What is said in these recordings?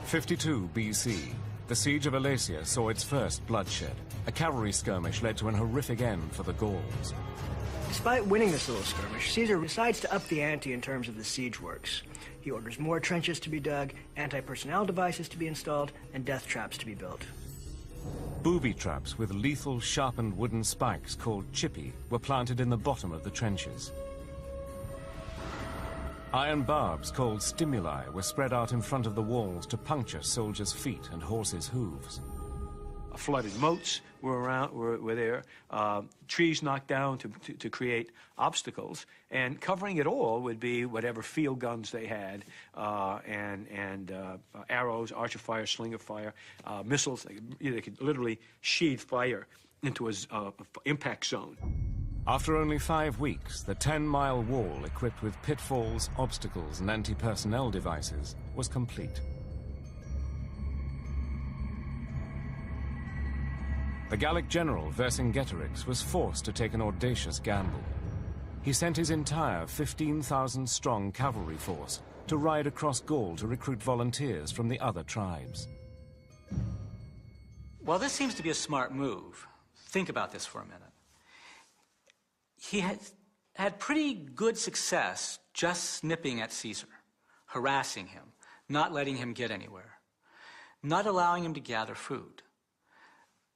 52 BC. The siege of Alesia saw its first bloodshed. A cavalry skirmish led to an horrific end for the Gauls. Despite winning this little skirmish, Caesar decides to up the ante in terms of the siege works. He orders more trenches to be dug, anti-personnel devices to be installed, and death traps to be built. Booby traps with lethal sharpened wooden spikes called chippy were planted in the bottom of the trenches. Iron barbs called stimuli were spread out in front of the walls to puncture soldiers' feet and horses' hooves. Flooded moats were there, trees knocked down to create obstacles, and covering it all would be whatever field guns they had, and arrows, archer fire, slinger fire, missiles. They could literally sheathe fire into an impact zone. After only 5 weeks, the 10-mile wall, equipped with pitfalls, obstacles, and anti-personnel devices, was complete. The Gallic general Vercingetorix was forced to take an audacious gamble. He sent his entire 15,000-strong cavalry force to ride across Gaul to recruit volunteers from the other tribes. Well, this seems to be a smart move. Think about this for a minute. He had pretty good success just snipping at Caesar, harassing him, not letting him get anywhere, not allowing him to gather food.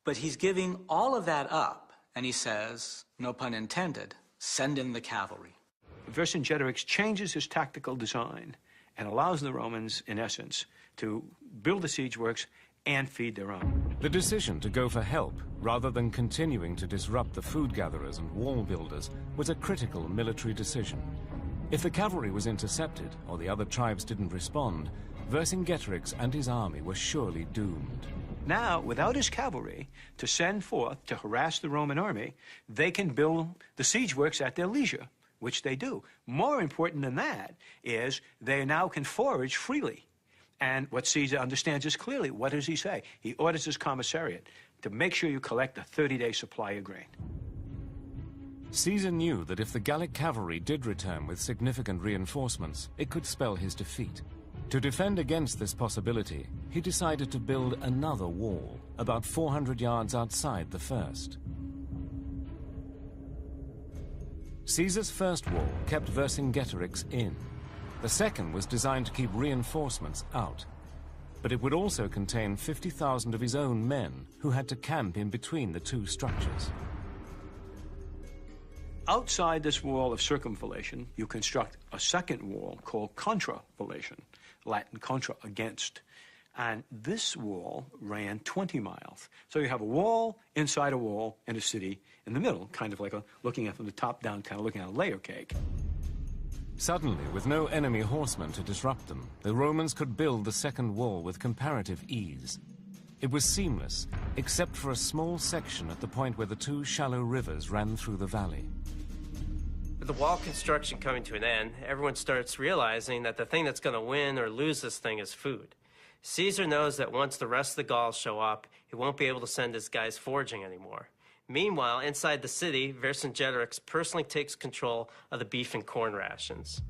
But he's giving all of that up, and he says, no pun intended, send in the cavalry. Vercingetorix changes his tactical design and allows the Romans, in essence, to build the siege works and feed their own. The decision to go for help, rather than continuing to disrupt the food gatherers and wall builders, was a critical military decision. If the cavalry was intercepted, or the other tribes didn't respond, Vercingetorix and his army were surely doomed. Now, without his cavalry to send forth to harass the Roman army, they can build the siege works at their leisure, which they do. More important than that is they now can forage freely. And what Caesar understands is clearly, what does he say? He orders his commissariat to make sure you collect a 30-day supply of grain. Caesar knew that if the Gallic cavalry did return with significant reinforcements, it could spell his defeat. To defend against this possibility, he decided to build another wall, about 400 yards outside the first. Caesar's first wall kept Vercingetorix in. The second was designed to keep reinforcements out. But it would also contain 50,000 of his own men who had to camp in between the two structures. Outside this wall of circumvallation, you construct a second wall called contravallation, Latin contra, against. And this wall ran 20 miles. So you have a wall inside a wall in a city in the middle, kind of like looking at from the top down, kind of looking at a layer cake. Suddenly, with no enemy horsemen to disrupt them, the Romans could build the second wall with comparative ease. It was seamless, except for a small section at the point where the two shallow rivers ran through the valley. With the wall construction coming to an end, everyone starts realizing that the thing that's going to win or lose this thing is food. Caesar knows that once the rest of the Gauls show up, he won't be able to send his guys foraging anymore. Meanwhile, inside the city, Vercingetorix personally takes control of the beef and corn rations.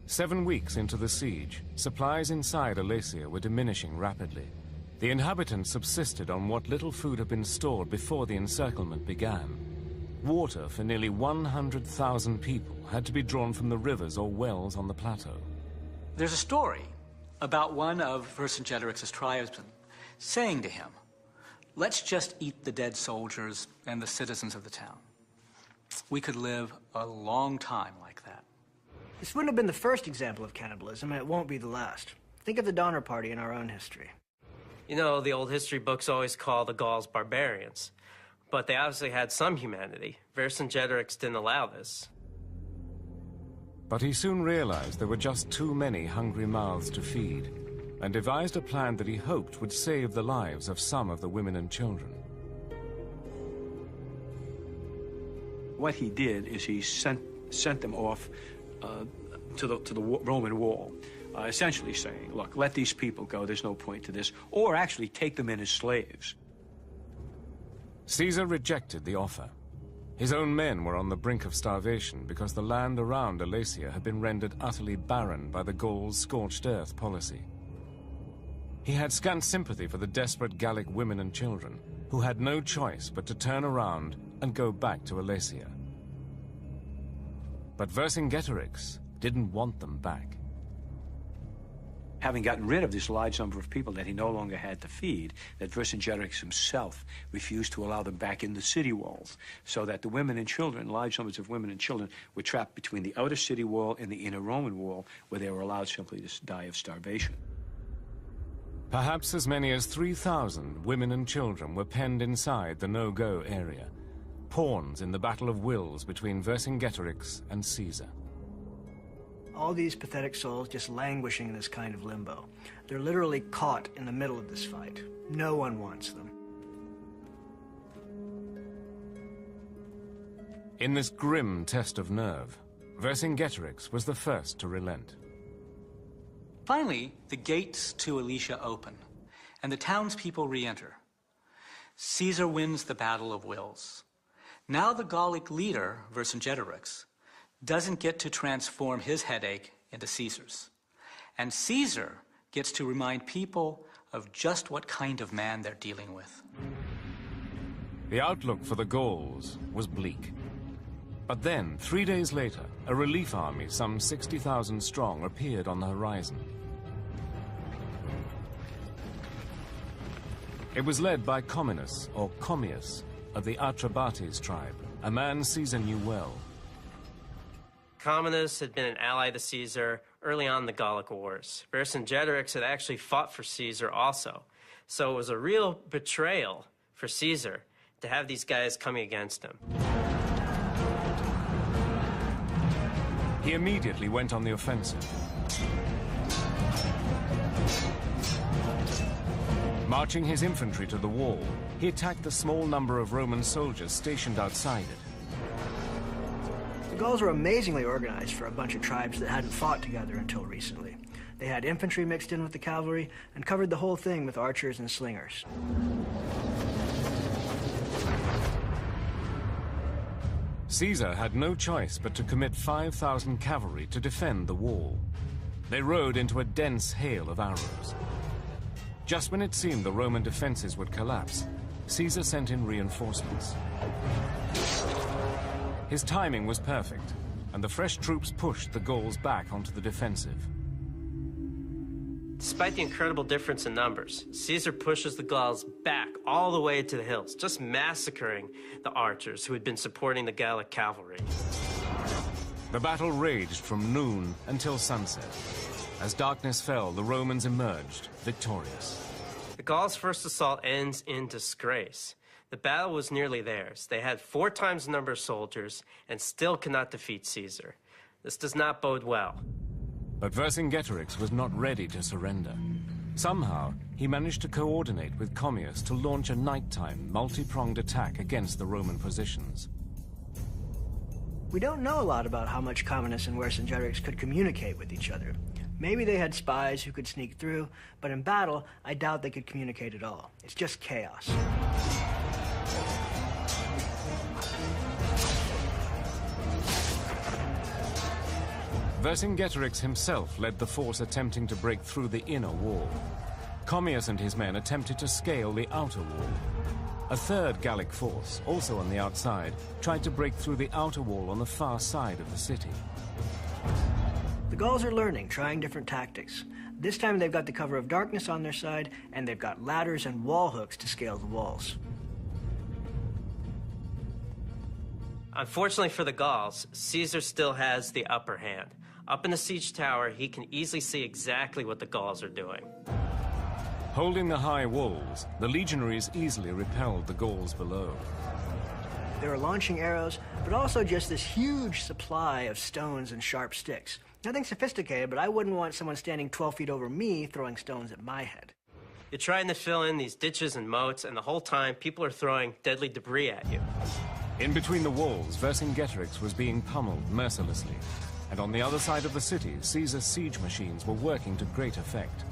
7 weeks into the siege, supplies inside Alesia were diminishing rapidly. The inhabitants subsisted on what little food had been stored before the encirclement began. Water for nearly 100,000 people had to be drawn from the rivers or wells on the plateau. There's a story about one of Vercingetorix's tribesmen saying to him, let's just eat the dead soldiers and the citizens of the town. We could live a long time like that. This wouldn't have been the first example of cannibalism, and it won't be the last. Think of the Donner Party in our own history. You know, the old history books always call the Gauls barbarians, but they obviously had some humanity. Vercingetorix didn't allow this. But he soon realized there were just too many hungry mouths to feed, and devised a plan that he hoped would save the lives of some of the women and children. What he did is he sent them off to the Roman wall, essentially saying, look, let these people go, there's no point to this, or actually take them in as slaves. Caesar rejected the offer. His own men were on the brink of starvation because the land around Alesia had been rendered utterly barren by the Gauls' scorched earth policy. He had scant sympathy for the desperate Gallic women and children, who had no choice but to turn around and go back to Alesia. But Vercingetorix didn't want them back. Having gotten rid of this large number of people that he no longer had to feed, that Vercingetorix himself refused to allow them back in the city walls, so that the women and children, large numbers of women and children, were trapped between the outer city wall and the inner Roman wall, where they were allowed simply to die of starvation. Perhaps as many as 3,000 women and children were penned inside the no-go area, pawns in the battle of wills between Vercingetorix and Caesar. All these pathetic souls just languishing in this kind of limbo. They're literally caught in the middle of this fight. No one wants them. In this grim test of nerve, Vercingetorix was the first to relent. Finally, the gates to Alesia open, and the townspeople re-enter. Caesar wins the Battle of Wills. Now the Gallic leader, Vercingetorix, doesn't get to transform his headache into Caesar's. And Caesar gets to remind people of just what kind of man they're dealing with. The outlook for the Gauls was bleak. But then, 3 days later, a relief army, some 60,000 strong, appeared on the horizon. It was led by Comminus, or Commius, of the Atrebates tribe, a man Caesar knew well. Comminus had been an ally to Caesar early on in the Gallic Wars. Vercingetorix had actually fought for Caesar also. So it was a real betrayal for Caesar to have these guys coming against him. He immediately went on the offensive. Marching his infantry to the wall, he attacked the small number of Roman soldiers stationed outside it. The Gauls were amazingly organized for a bunch of tribes that hadn't fought together until recently. They had infantry mixed in with the cavalry and covered the whole thing with archers and slingers. Caesar had no choice but to commit 5,000 cavalry to defend the wall. They rode into a dense hail of arrows. Just when it seemed the Roman defenses would collapse, Caesar sent in reinforcements. His timing was perfect, and the fresh troops pushed the Gauls back onto the defensive. Despite the incredible difference in numbers, Caesar pushes the Gauls back all the way to the hills, just massacring the archers who had been supporting the Gallic cavalry. The battle raged from noon until sunset. As darkness fell, the Romans emerged, victorious. The Gauls' first assault ends in disgrace. The battle was nearly theirs. They had 4 times the number of soldiers and still could not defeat Caesar. This does not bode well. But Vercingetorix was not ready to surrender. Somehow, he managed to coordinate with Commius to launch a nighttime, multi-pronged attack against the Roman positions. We don't know a lot about how much Comminus and Vercingetorix could communicate with each other. Maybe they had spies who could sneak through, but in battle, I doubt they could communicate at all. It's just chaos. Vercingetorix himself led the force attempting to break through the inner wall. Commius and his men attempted to scale the outer wall. A third Gallic force, also on the outside, tried to break through the outer wall on the far side of the city. The Gauls are learning, trying different tactics. This time they've got the cover of darkness on their side, and they've got ladders and wall hooks to scale the walls. Unfortunately for the Gauls, Caesar still has the upper hand. Up in the siege tower, he can easily see exactly what the Gauls are doing. Holding the high walls, the legionaries easily repelled the Gauls below. They were launching arrows, but also just this huge supply of stones and sharp sticks. Nothing sophisticated, but I wouldn't want someone standing 12 feet over me throwing stones at my head. You're trying to fill in these ditches and moats, and the whole time, people are throwing deadly debris at you. In between the walls, Vercingetorix was being pummeled mercilessly. And on the other side of the city, Caesar's siege machines were working to great effect.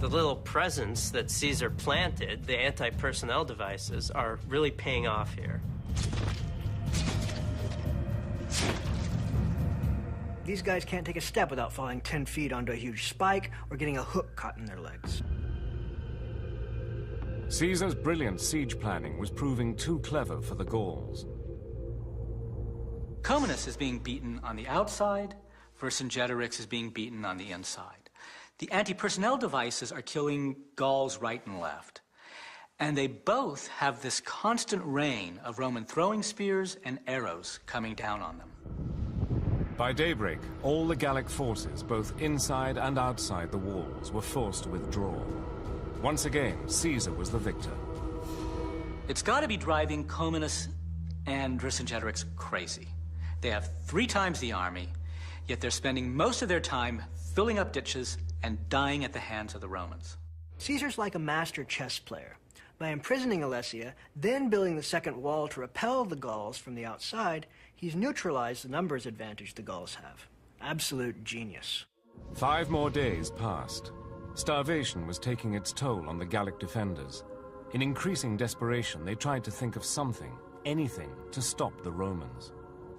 The little presents that Caesar planted, the anti-personnel devices, are really paying off here. These guys can't take a step without falling 10 feet onto a huge spike or getting a hook caught in their legs. Caesar's brilliant siege planning was proving too clever for the Gauls. Comnenus is being beaten on the outside, Vercingetorix is being beaten on the inside. The anti-personnel devices are killing Gauls right and left. And they both have this constant rain of Roman throwing spears and arrows coming down on them. By daybreak, all the Gallic forces, both inside and outside the walls, were forced to withdraw. Once again, Caesar was the victor. It's got to be driving Comnenus and Vercingetorix crazy. They have 3 times the army, yet they're spending most of their time filling up ditches and dying at the hands of the Romans. Caesar's like a master chess player. By imprisoning Alesia, then building the second wall to repel the Gauls from the outside, he's neutralized the numbers advantage the Gauls have. Absolute genius. 5 more days passed. Starvation was taking its toll on the Gallic defenders. In increasing desperation, they tried to think of something, anything, to stop the Romans.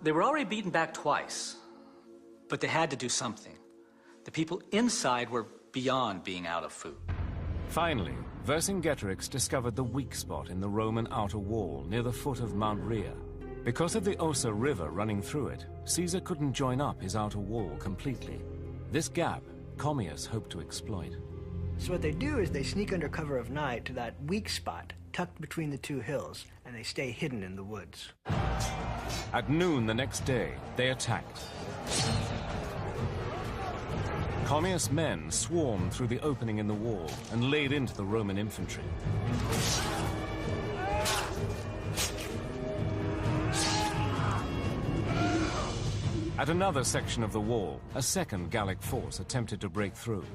They were already beaten back twice, but they had to do something. The people inside were beyond being out of food. Finally, Vercingetorix discovered the weak spot in the Roman outer wall near the foot of Mount Rhea. Because of the Osa River running through it, Caesar couldn't join up his outer wall completely. This gap, Commius hoped to exploit. So what they do is they sneak under cover of night to that weak spot tucked between the 2 hills, and they stay hidden in the woods. At noon the next day, they attacked. Commius' men swarmed through the opening in the wall and laid into the Roman infantry. At another section of the wall, a second Gallic force attempted to break through.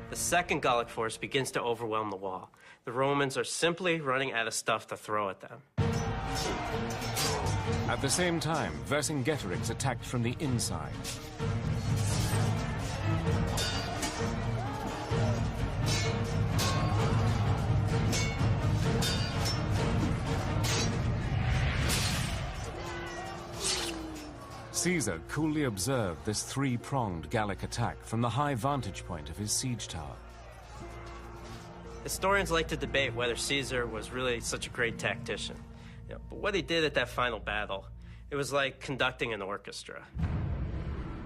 The second Gallic force begins to overwhelm the wall. The Romans are simply running out of stuff to throw at them. At the same time, Vercingetorix attacked from the inside. Caesar coolly observed this 3-pronged Gallic attack from the high vantage point of his siege tower. Historians like to debate whether Caesar was really such a great tactician. But what he did at that final battle, it was like conducting an orchestra.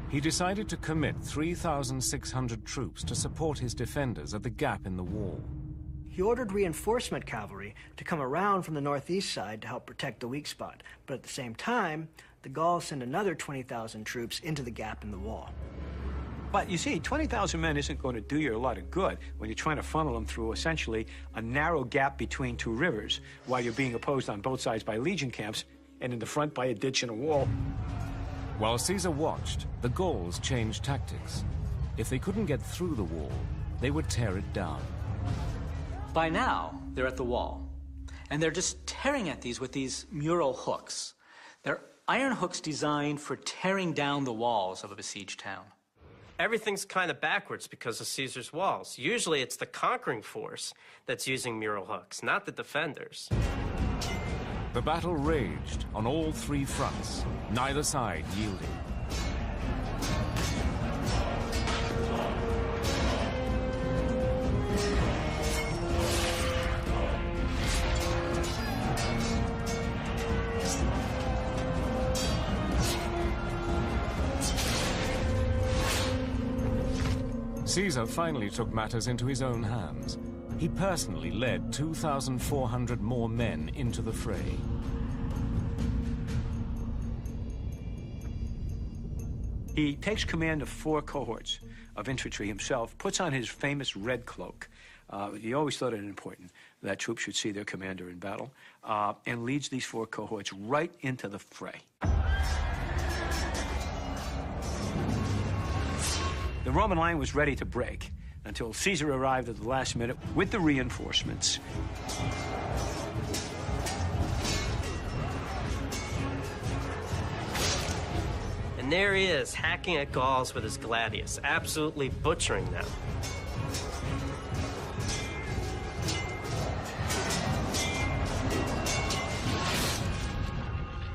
He decided to commit 3,600 troops to support his defenders at the gap in the wall. He ordered reinforcement cavalry to come around from the northeast side to help protect the weak spot, but at the same time, the Gauls sent another 20,000 troops into the gap in the wall. But you see, 20,000 men isn't going to do you a lot of good when you're trying to funnel them through essentially a narrow gap between 2 rivers while you're being opposed on both sides by legion camps and in the front by a ditch and a wall. While Caesar watched, the Gauls changed tactics. If they couldn't get through the wall, they would tear it down. By now, they're at the wall, and they're just tearing at these with these mural hooks. They're iron hooks designed for tearing down the walls of a besieged town. Everything's kind of backwards because of Caesar's walls. Usually it's the conquering force that's using mural hooks, not the defenders. The battle raged on all 3 fronts, neither side yielding. Caesar finally took matters into his own hands. He personally led 2,400 more men into the fray. He takes command of 4 cohorts of infantry himself, puts on his famous red cloak. He always thought it important that troops should see their commander in battle, and leads these 4 cohorts right into the fray. The Roman line was ready to break until Caesar arrived at the last minute with the reinforcements. And there he is, hacking at Gauls with his gladius, absolutely butchering them.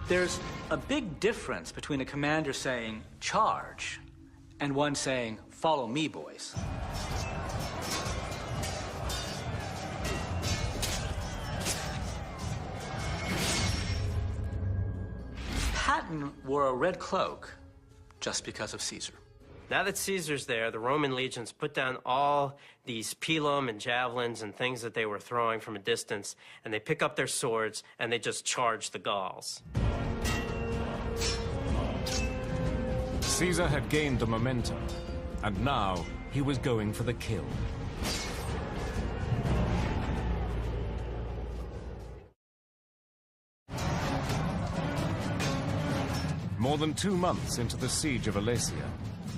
There's a big difference between a commander saying, "Charge," and one saying, "Follow me, boys." Latin wore a red cloak just because of Caesar. Now that Caesar's there, the Roman legions put down all these pilum and javelins and things that they were throwing from a distance, and they pick up their swords and they just charge the Gauls. Caesar had gained the momentum, and now he was going for the kill. More than 2 months into the siege of Alesia,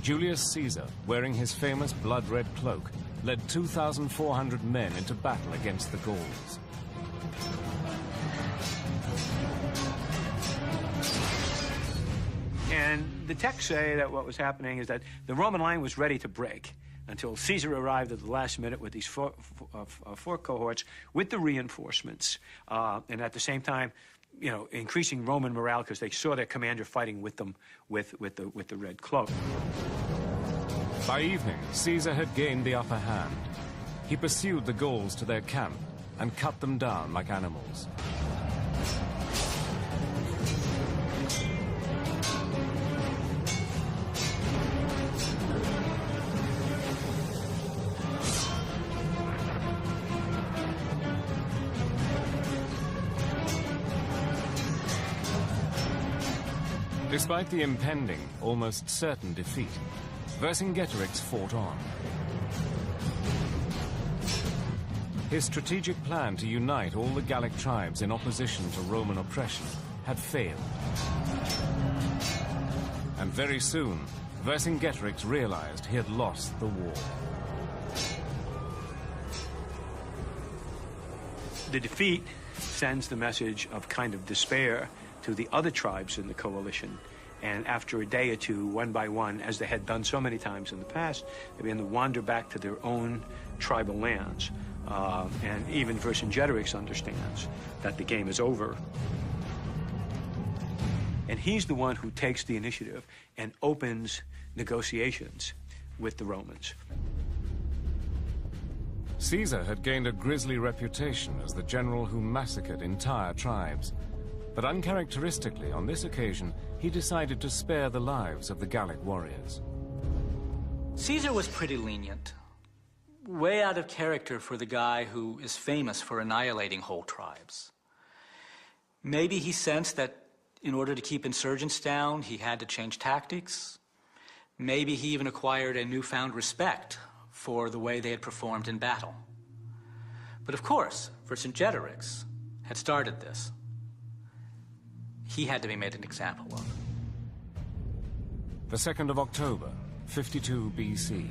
Julius Caesar, wearing his famous blood-red cloak, led 2,400 men into battle against the Gauls. And the texts say that what was happening is that the Roman line was ready to break until Caesar arrived at the last minute with these four cohorts with the reinforcements, and at the same time, you know, increasing Roman morale because they saw their commander fighting with them with the red cloak. By evening, Caesar had gained the upper hand. He pursued the Gauls to their camp and cut them down like animals. Despite the impending, almost certain defeat, Vercingetorix fought on. His strategic plan to unite all the Gallic tribes in opposition to Roman oppression had failed. And very soon, Vercingetorix realized he had lost the war. The defeat sends the message of kind of despair to the other tribes in the coalition. And after a day or two, one by one, as they had done so many times in the past, they began to wander back to their own tribal lands. And even Vercingetorix understands that the game is over. And he's the one who takes the initiative and opens negotiations with the Romans. Caesar had gained a grisly reputation as the general who massacred entire tribes. But uncharacteristically, on this occasion, he decided to spare the lives of the Gallic warriors. Caesar was pretty lenient. Way out of character for the guy who is famous for annihilating whole tribes. Maybe he sensed that in order to keep insurgents down, he had to change tactics. Maybe he even acquired a newfound respect for the way they had performed in battle. But of course, Vercingetorix had started this. He had to be made an example of. The 2nd of October, 52 BC.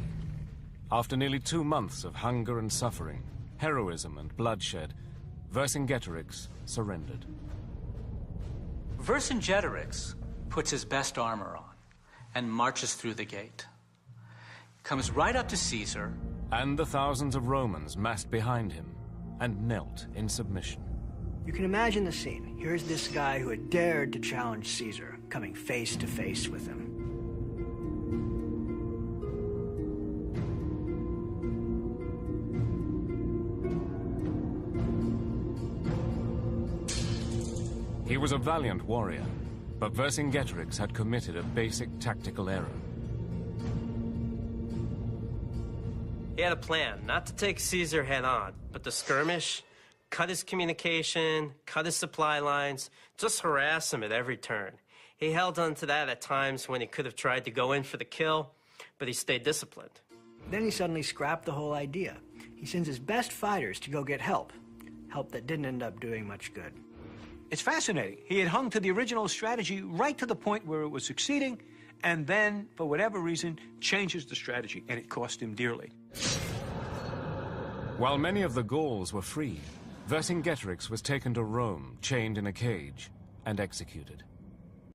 After nearly 2 months of hunger and suffering, heroism and bloodshed, Vercingetorix surrendered. Vercingetorix puts his best armor on and marches through the gate. Comes right up to Caesar. And the thousands of Romans massed behind him and knelt in submission. You can imagine the scene. Here's this guy who had dared to challenge Caesar, coming face to face with him. He was a valiant warrior, but Vercingetorix had committed a basic tactical error. He had a plan, not to take Caesar head on, but to skirmish, cut his communication, cut his supply lines, just harass him at every turn. He held on to that at times when he could have tried to go in for the kill, but he stayed disciplined. Then he suddenly scrapped the whole idea. He sends his best fighters to go get help. Help that didn't end up doing much good. It's fascinating. He had hung to the original strategy right to the point where it was succeeding, and then, for whatever reason, changes the strategy, and it cost him dearly. While many of the Gauls were freed, Vercingetorix was taken to Rome, chained in a cage, and executed.